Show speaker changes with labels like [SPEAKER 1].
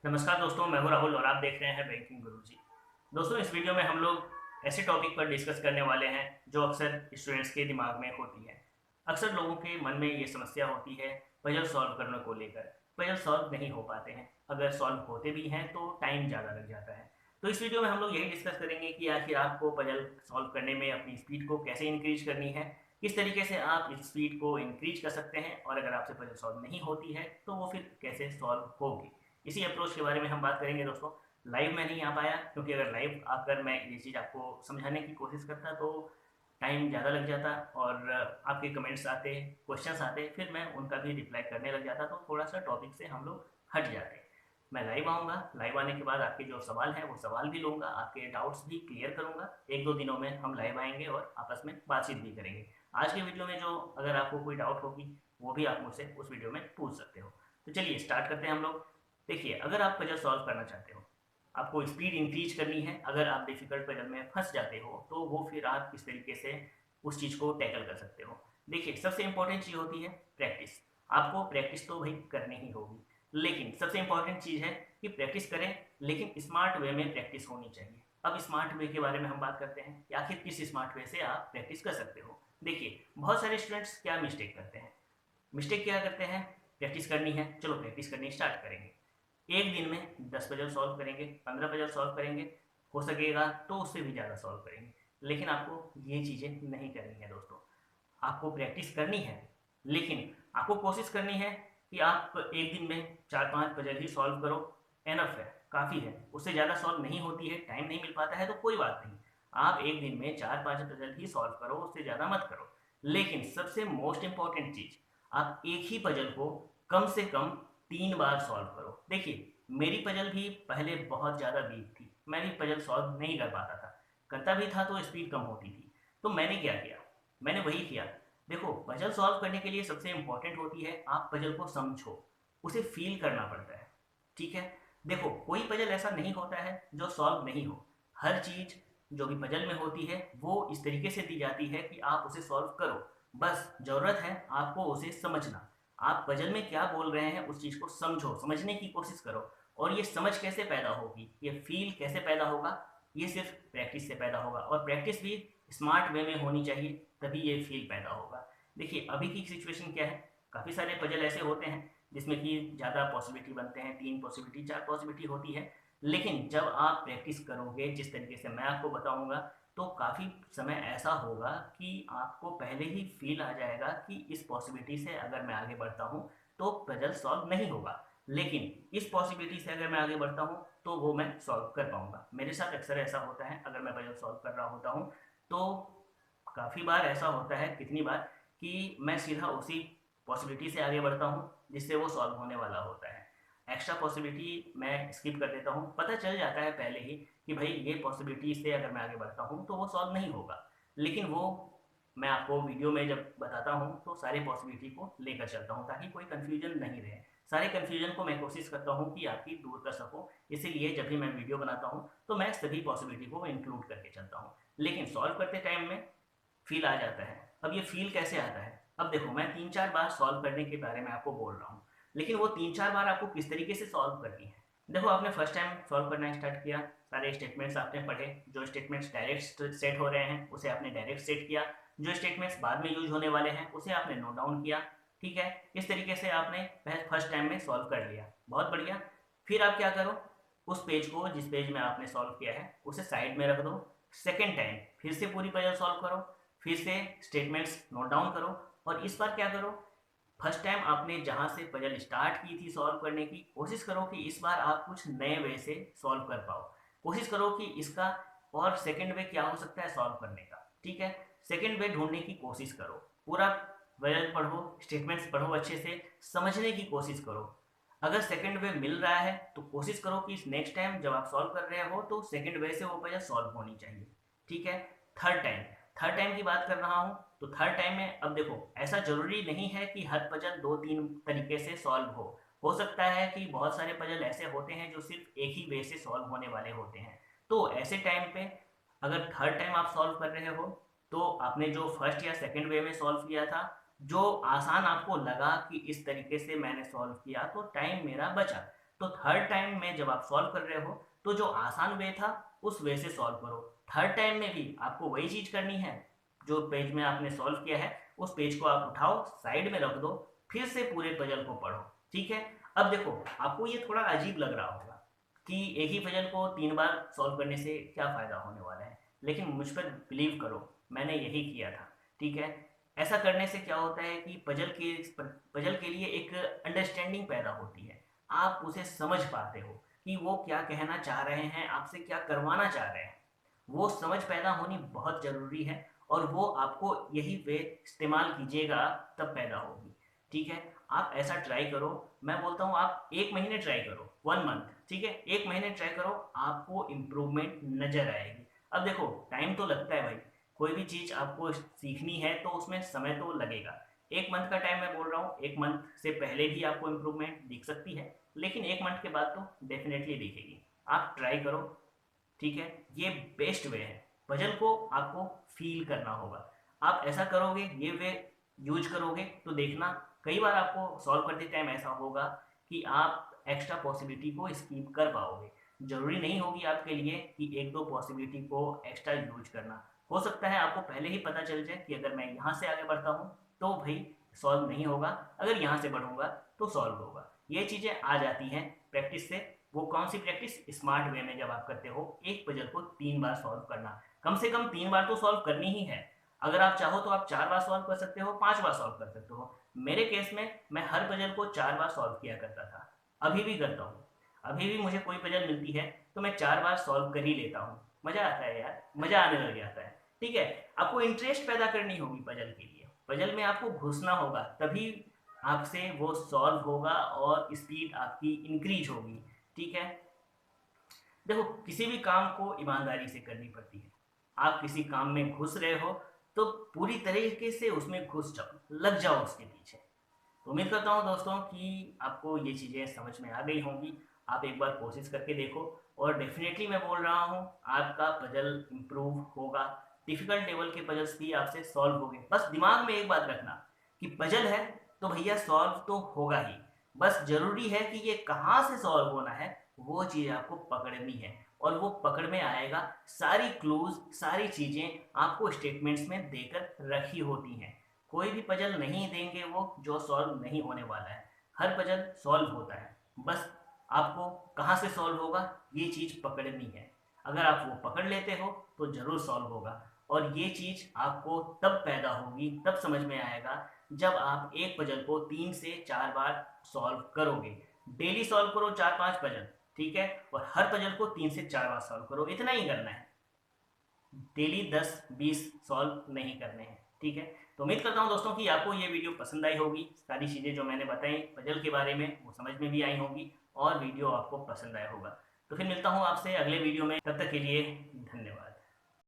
[SPEAKER 1] नमस्कार दोस्तों, मैं हूं राहुल और आप देख रहे हैं बैंकिंग गुरुजी। दोस्तों, इस वीडियो में हम लोग ऐसे टॉपिक पर डिस्कस करने वाले हैं जो अक्सर स्टूडेंट्स के दिमाग में होती है। अक्सर लोगों के मन में ये समस्या होती है पजल सॉल्व करने को लेकर। पजल सॉल्व नहीं हो पाते हैं, अगर सॉल्व होते भी हैं तो टाइम ज़्यादा लग जाता है। तो इस वीडियो में हम लोग यही डिस्कस करेंगे कि आखिर आपको पजल सॉल्व करने में अपनी स्पीड को कैसे इंक्रीज करनी है, किस तरीके से आप इस स्पीड को इंक्रीज कर सकते हैं, और अगर आपसे पजल सॉल्व नहीं होती है तो वो फिर कैसे सॉल्व होगी। इसी अप्रोच के बारे में हम बात करेंगे दोस्तों। लाइव में नहीं आ पाया क्योंकि अगर लाइव आकर मैं ये चीज़ आपको समझाने की कोशिश करता तो टाइम ज़्यादा लग जाता और आपके कमेंट्स आते, क्वेश्चंस आते, फिर मैं उनका भी रिप्लाई करने लग जाता, तो थोड़ा सा टॉपिक से हम लोग हट जाते। मैं लाइव आऊँगा, लाइव आने के बाद आपके जो सवाल हैं वो सवाल भी लूँगा, आपके डाउट्स भी क्लियर करूँगा। एक दो दिनों में हम लाइव आएंगे और आपस में बातचीत भी करेंगे। आज के वीडियो में जो अगर आपको कोई डाउट होगी वो भी आप मुझसे उस वीडियो में पूछ सकते हो। तो चलिए स्टार्ट करते हैं हम लोग। देखिए, अगर आप पजल सॉल्व करना चाहते हो, आपको स्पीड इंक्रीज करनी है, अगर आप डिफिकल्ट पजल में फंस जाते हो तो वो फिर आप किस तरीके से उस चीज़ को टैकल कर सकते हो। देखिए, सबसे इंपॉर्टेंट चीज़ होती है प्रैक्टिस। आपको प्रैक्टिस तो भाई करनी ही होगी, लेकिन सबसे इंपॉर्टेंट चीज़ है कि प्रैक्टिस करें, लेकिन स्मार्ट वे में प्रैक्टिस होनी चाहिए। अब स्मार्ट वे के बारे में हम बात करते हैं कि आखिर किस स्मार्ट वे से आप प्रैक्टिस कर सकते हो। देखिए, बहुत सारे स्टूडेंट्स क्या मिस्टेक करते हैं। मिस्टेक क्या करते हैं, प्रैक्टिस करनी है, चलो प्रैक्टिस करनी स्टार्ट करेंगे। एक दिन में 10 पजल सॉल्व करेंगे, 15 पजल सॉल्व करेंगे, हो सकेगा तो उससे भी ज़्यादा सॉल्व करेंगे। लेकिन आपको ये चीज़ें नहीं करनी है दोस्तों। आपको प्रैक्टिस करनी है, लेकिन आपको कोशिश करनी है कि आप एक दिन में 4-5 पजल ही सॉल्व करो। एनफ है, काफ़ी है। उससे ज़्यादा सॉल्व नहीं होती है, टाइम नहीं मिल पाता है तो कोई बात नहीं। आप एक दिन में 4-5 पजल ही सॉल्व करो, उससे ज़्यादा मत करो। लेकिन सबसे मोस्ट इंपॉर्टेंट चीज़, आप एक ही पजल को कम से कम 3 बार सॉल्व करो। देखिए, मेरी पजल भी पहले बहुत ज़्यादा वीक थी, मैं भी पजल सॉल्व नहीं कर पाता था, करता भी था तो स्पीड कम होती थी। तो मैंने क्या किया, मैंने वही किया। देखो, पजल सॉल्व करने के लिए सबसे इंपॉर्टेंट होती है आप पजल को समझो, उसे फील करना पड़ता है। ठीक है। देखो, कोई पजल ऐसा नहीं होता है जो सॉल्व नहीं हो। हर चीज़ जो भी पजल में होती है वो इस तरीके से दी जाती है कि आप उसे सॉल्व करो। बस ज़रूरत है आपको उसे समझना। आप पजल में क्या बोल रहे हैं उस चीज़ को समझो, समझने की कोशिश करो। और ये समझ कैसे पैदा होगी, ये फील कैसे पैदा होगा, ये सिर्फ प्रैक्टिस से पैदा होगा। और प्रैक्टिस भी स्मार्ट वे में होनी चाहिए, तभी ये फील पैदा होगा। देखिए, अभी की सिचुएशन क्या है, काफ़ी सारे पजल ऐसे होते हैं जिसमें कि ज़्यादा पॉसिबिलिटी बनते हैं, 3 पॉसिबिलिटी 4 पॉसिबिलिटी होती है। लेकिन जब आप प्रैक्टिस करोगे जिस तरीके से मैं आपको बताऊंगा, तो काफ़ी समय ऐसा होगा कि आपको पहले ही फील आ जाएगा कि इस पॉसिबिलिटी से अगर मैं आगे बढ़ता हूँ तो पजल सॉल्व नहीं होगा, लेकिन इस पॉसिबिलिटी से अगर मैं आगे बढ़ता हूँ तो वो मैं सॉल्व कर पाऊंगा। मेरे साथ अक्सर ऐसा होता है, अगर मैं पजल सॉल्व कर रहा होता हूँ तो काफ़ी बार ऐसा होता है, कितनी बार, कि मैं सीधा उसी पॉसिबिलिटी से आगे बढ़ता हूँ जिससे वो सॉल्व होने वाला होता है। एक्स्ट्रा पॉसिबिलिटी मैं स्किप कर देता हूँ। पता चल जाता है पहले ही कि भाई ये पॉसिबिलिटी से अगर मैं आगे बढ़ता हूँ तो वो सॉल्व नहीं होगा, लेकिन वो मैं आपको वीडियो में जब बताता हूँ तो सारी पॉसिबिलिटी को लेकर चलता हूँ ताकि कोई कन्फ्यूजन नहीं रहे। सारे कन्फ्यूजन को मैं कोशिश करता हूँ कि आपकी दूर कर सकूँ। इसीलिए जब भी मैं वीडियो बनाता हूँ तो मैं सभी पॉसिबिलिटी को इंक्लूड करके चलता हूँ। लेकिन सॉल्व करते टाइम में फील आ जाता है। अब ये फील कैसे आता है, अब देखो, मैं 3-4 बार सॉल्व करने के बारे में आपको बोल रहा हूँ, लेकिन वो 3-4 बार आपको किस तरीके से सॉल्व करनी है। देखो, आपने फर्स्ट टाइम सॉल्व करना स्टार्ट किया, सारे स्टेटमेंट्स आपने पढ़े, जो स्टेटमेंट्स डायरेक्ट सेट हो रहे हैं उसे आपने डायरेक्ट सेट किया, जो स्टेटमेंट्स बाद में यूज होने वाले हैं उसे आपने नोट डाउन किया। ठीक है, इस तरीके से आपने फर्स्ट टाइम में सॉल्व कर लिया, बहुत बढ़िया। फिर आप क्या करो, उस पेज को जिस पेज में आपने सॉल्व किया है उसे साइड में रख दो। सेकेंड टाइम फिर से पूरी पजल सॉल्व करो, फिर से स्टेटमेंट्स नोट डाउन करो। और इस बार क्या करो, फर्स्ट टाइम आपने जहां से पजल स्टार्ट की थी सॉल्व करने की, कोशिश करो कि इस बार आप कुछ नए वे से सॉल्व कर पाओ। कोशिश करो कि इसका और सेकंड वे क्या हो सकता है सॉल्व करने का। ठीक है, सेकंड वे ढूंढने की कोशिश करो, पूरा पजल पढ़ो, स्टेटमेंट्स पढ़ो, अच्छे से समझने की कोशिश करो। अगर सेकंड वे मिल रहा है तो कोशिश करो कि नेक्स्ट टाइम जब आप सॉल्व कर रहे हो तो सेकंड वे से वो पजल सॉल्व होनी चाहिए। ठीक है। थर्ड टाइम, थर्ड टाइम की बात कर रहा हूँ, तो थर्ड टाइम में अब देखो, ऐसा जरूरी नहीं है कि हर पजल 2-3 तरीके से सॉल्व हो सकता है कि बहुत सारे पजल ऐसे होते हैं जो सिर्फ एक ही वे से सॉल्व होने वाले होते हैं। तो ऐसे टाइम पे अगर थर्ड टाइम आप सॉल्व कर रहे हो तो आपने जो फर्स्ट या सेकंड वे में सॉल्व किया था, जो आसान आपको लगा कि इस तरीके से मैंने सॉल्व किया तो टाइम मेरा बचा, तो थर्ड टाइम में जब आप सॉल्व कर रहे हो तो जो आसान वे था उस वे से सॉल्व करो। थर्ड टाइम में भी आपको वही चीज़ करनी है, जो पेज में आपने सॉल्व किया है उस पेज को आप उठाओ, साइड में रख दो, फिर से पूरे पजल को पढ़ो। ठीक है। अब देखो, आपको ये थोड़ा अजीब लग रहा होगा कि एक ही पजल को 3 बार सॉल्व करने से क्या फ़ायदा होने वाला है, लेकिन मुझ पर बिलीव करो, मैंने यही किया था। ठीक है। ऐसा करने से क्या होता है कि पजल के लिए एक अंडरस्टैंडिंग पैदा होती है। आप उसे समझ पाते हो कि वो क्या कहना चाह रहे हैं, आपसे क्या करवाना चाह रहे हैं। वो समझ पैदा होनी बहुत ज़रूरी है, और वो आपको यही वे इस्तेमाल कीजिएगा तब पैदा होगी। ठीक है। आप ऐसा ट्राई करो। मैं बोलता हूँ आप 1 महीने ट्राई करो, 1 मंथ। ठीक है। 1 महीने ट्राई करो, आपको इम्प्रूवमेंट नज़र आएगी। अब देखो, टाइम तो लगता है भाई, कोई भी चीज़ आपको सीखनी है तो उसमें समय तो लगेगा। 1 मंथ का टाइम मैं बोल रहा हूँ, 1 मंथ से पहले भी आपको इम्प्रूवमेंट दिख सकती है, लेकिन 1 मंथ के बाद तो डेफिनेटली दिखेगी। आप ट्राई करो। ठीक है। ये बेस्ट वे है। पजल को आपको फील करना होगा। आप ऐसा करोगे, ये वे यूज करोगे, तो देखना कई बार आपको सॉल्व करते टाइम ऐसा होगा कि आप एक्स्ट्रा पॉसिबिलिटी को स्कीप कर पाओगे। जरूरी नहीं होगी आपके लिए कि 1-2 पॉसिबिलिटी को एक्स्ट्रा यूज करना। हो सकता है आपको पहले ही पता चल जाए कि अगर मैं यहाँ से आगे बढ़ता हूँ तो भाई सॉल्व नहीं होगा, अगर यहाँ से बढ़ूंगा तो सॉल्व होगा। ये चीज़ें आ जाती हैं प्रैक्टिस से। वो कौन सी प्रैक्टिस? स्मार्ट वे में जब आप करते हो एक पजल को 3 बार सॉल्व करना। कम से कम 3 बार तो सॉल्व करनी ही है। अगर आप चाहो तो आप 4 बार सॉल्व कर सकते हो, 5 बार सॉल्व कर सकते हो। मेरे केस में मैं हर पजल को 4 बार सॉल्व किया करता था, अभी भी करता हूँ। अभी भी मुझे कोई पजल मिलती है तो मैं 4 बार सॉल्व कर ही लेता हूँ। मज़ा आता है यार, मज़ा आने लग जाता है। ठीक है। आपको इंटरेस्ट पैदा करनी होगी पजल के लिए, पजल में आपको घुसना होगा, तभी आपसे वो सॉल्व होगा और स्पीड आपकी इंक्रीज होगी। ठीक है। देखो, किसी भी काम को ईमानदारी से करनी पड़ती है। आप किसी काम में घुस रहे हो तो पूरी तरीके से उसमें घुस जाओ, लग जाओ उसके पीछे। तो उम्मीद करता हूँ दोस्तों कि आपको ये चीज़ें समझ में आ गई होंगी। आप एक बार कोशिश करके देखो, और डेफिनेटली मैं बोल रहा हूँ आपका पजल इम्प्रूव होगा। डिफ़िकल्ट लेवल के पजल्स भी आपसे सॉल्व होंगे। बस दिमाग में एक बात रखना कि पजल है तो भैया सॉल्व तो होगा ही। बस ज़रूरी है कि ये कहाँ से सॉल्व होना है, वो चीज़ आपको पकड़नी है। और वो पकड़ में आएगा, सारी क्लूज, सारी चीज़ें आपको स्टेटमेंट्स में देकर रखी होती हैं। कोई भी पजल नहीं देंगे वो जो सॉल्व नहीं होने वाला है। हर पजल सॉल्व होता है, बस आपको कहाँ से सॉल्व होगा ये चीज़ पकड़नी है। अगर आप वो पकड़ लेते हो तो ज़रूर सॉल्व होगा। और ये चीज़ आपको तब पैदा होगी, तब समझ में आएगा जब आप एक पजल को 3 से 4 बार सॉल्व करोगे। डेली सॉल्व करो 4-5 पजल। ठीक है। और हर पजल को 3 से 4 बार सॉल्व करो, इतना ही करना है। डेली 10-20 सॉल्व नहीं करने हैं। ठीक है। तो उम्मीद करता हूँ दोस्तों कि आपको ये वीडियो पसंद आई होगी। सारी चीज़ें जो मैंने बताई पजल के बारे में वो समझ में भी आई होंगी, और वीडियो आपको पसंद आया होगा। तो फिर मिलता हूँ आपसे अगले वीडियो में, तब तक के लिए धन्यवाद।